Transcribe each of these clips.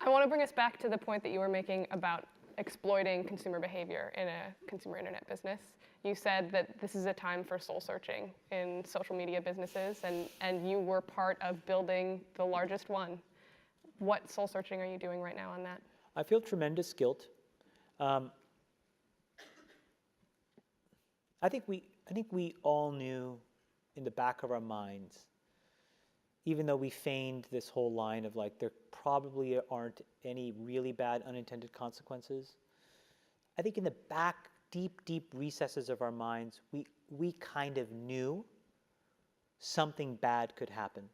I want to bring us back to the point that you were making about exploiting consumer behavior in a consumer internet business. You said that this is a time for soul searching in social media businesses, and you were part of building the largest one. What soul searching are you doing right now on that? I feel tremendous guilt. I think we all knew in the back of our minds, even though we feigned this whole line of like, there probably aren't any really bad unintended consequences. I think in the back, deep recesses of our minds, we kind of knew something bad could happen.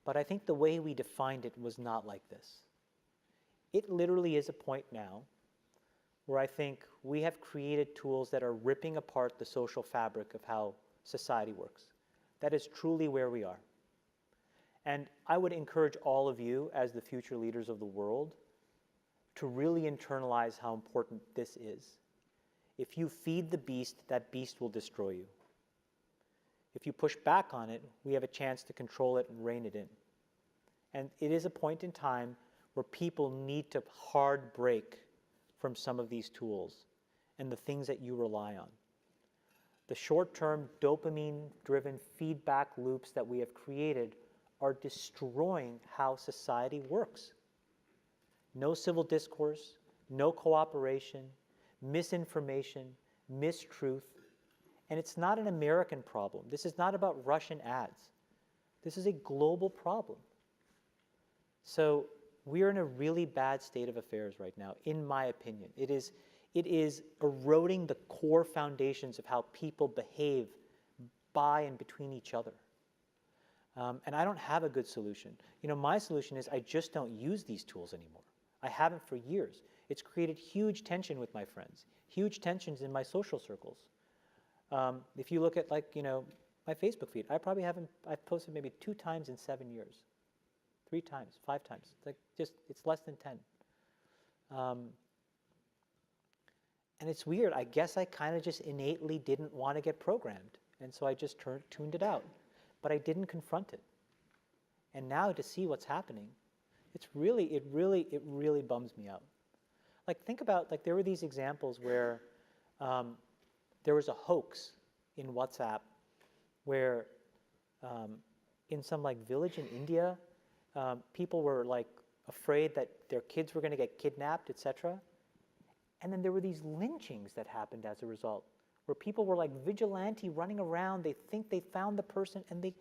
But I think the way we defined it was not like this. It literally is a point now where I think we have created tools that are ripping apart the social fabric of how society works. That is truly where we are. And I would encourage all of you, as the future leaders of the world, to really internalize how important this is. If you feed the beast, that beast will destroy you. If you push back on it, we have a chance to control it and rein it in. And it is a point in time where people need to hard break from some of these tools and the things that you rely on. The short-term dopamine-driven feedback loops that we have created are destroying how society works. No civil discourse, no cooperation, misinformation, mistruth. And it's not an American problem. This is not about Russian ads. This is a global problem. So we're in a really bad state of affairs right now, in my opinion. It is eroding the core foundations of how people behave by and between each other. And I don't have a good solution. You know, my solution is I just don't use these tools anymore. I haven't for years. It's created huge tension with my friends, huge tensions in my social circles. If you look at, like, you know, my Facebook feed, I've posted maybe 2 times in 7 years, 3 times, 5 times. It's less than 10. And it's weird. I guess I kind of just innately didn't want to get programmed, and so I just tuned it out. But I didn't confront it. And now to see what's happening, it really bums me out. Like, think about, like, there were these examples where there was a hoax in WhatsApp where in some like village in India, people were like afraid that their kids were going to get kidnapped, etc. And then there were these lynchings that happened as a result, where people were like vigilante running around. They think they found the person, and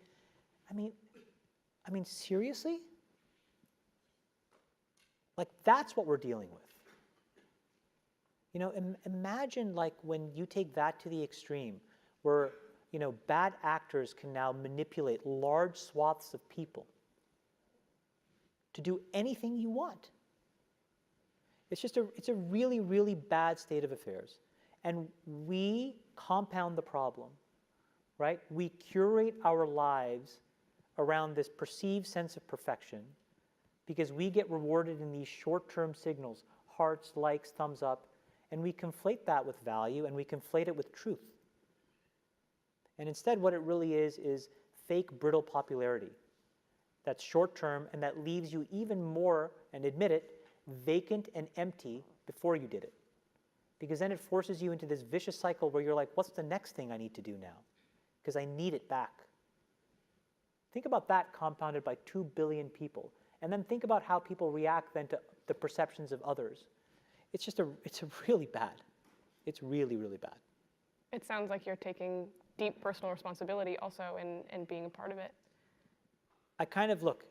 I mean, seriously? Like, that's what we're dealing with. You know, imagine like when you take that to the extreme, where, you know, bad actors can now manipulate large swaths of people to do anything you want. It's a really bad state of affairs. And we compound the problem, right? We curate our lives around this perceived sense of perfection because we get rewarded in these short-term signals, hearts, likes, thumbs up, and we conflate that with value, and we conflate it with truth. And instead, what it really is fake, brittle popularity that's short-term and that leaves you even more, and admit it, vacant and empty before you did it. Because then it forces you into this vicious cycle where you're like, what's the next thing I need to do now? Because I need it back. Think about that compounded by 2 billion people. And then think about how people react then to the perceptions of others. It's really bad. It's really bad. It sounds like you're taking deep personal responsibility also in being a part of it. I kind of, look,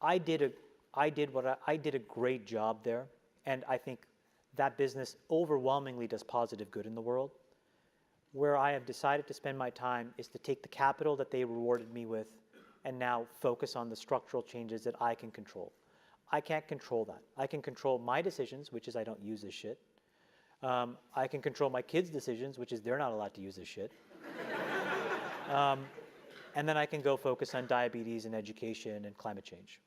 I did a great job there, and I think that business overwhelmingly does positive good in the world. Where I have decided to spend my time is to take the capital that they rewarded me with and now focus on the structural changes that I can control. I can't control that. I can control my decisions, which is I don't use this shit. I can control my kids' decisions, which is they're not allowed to use this shit. And then I can go focus on diabetes and education and climate change.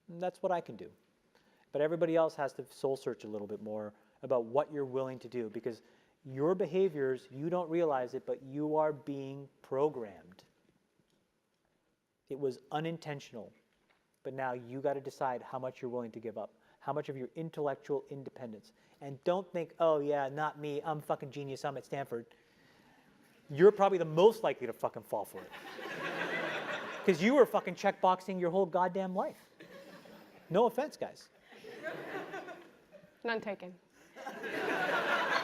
And that's what I can do. But everybody else has to soul search a little bit more about what you're willing to do, because your behaviors, you don't realize it, but you are being programmed. It was unintentional. But now you got to decide how much you're willing to give up, how much of your intellectual independence. And don't think, oh yeah, not me, I'm fucking genius, I'm at Stanford. You're probably the most likely to fucking fall for it. Because you were fucking checkboxing your whole goddamn life. No offense, guys. None taken.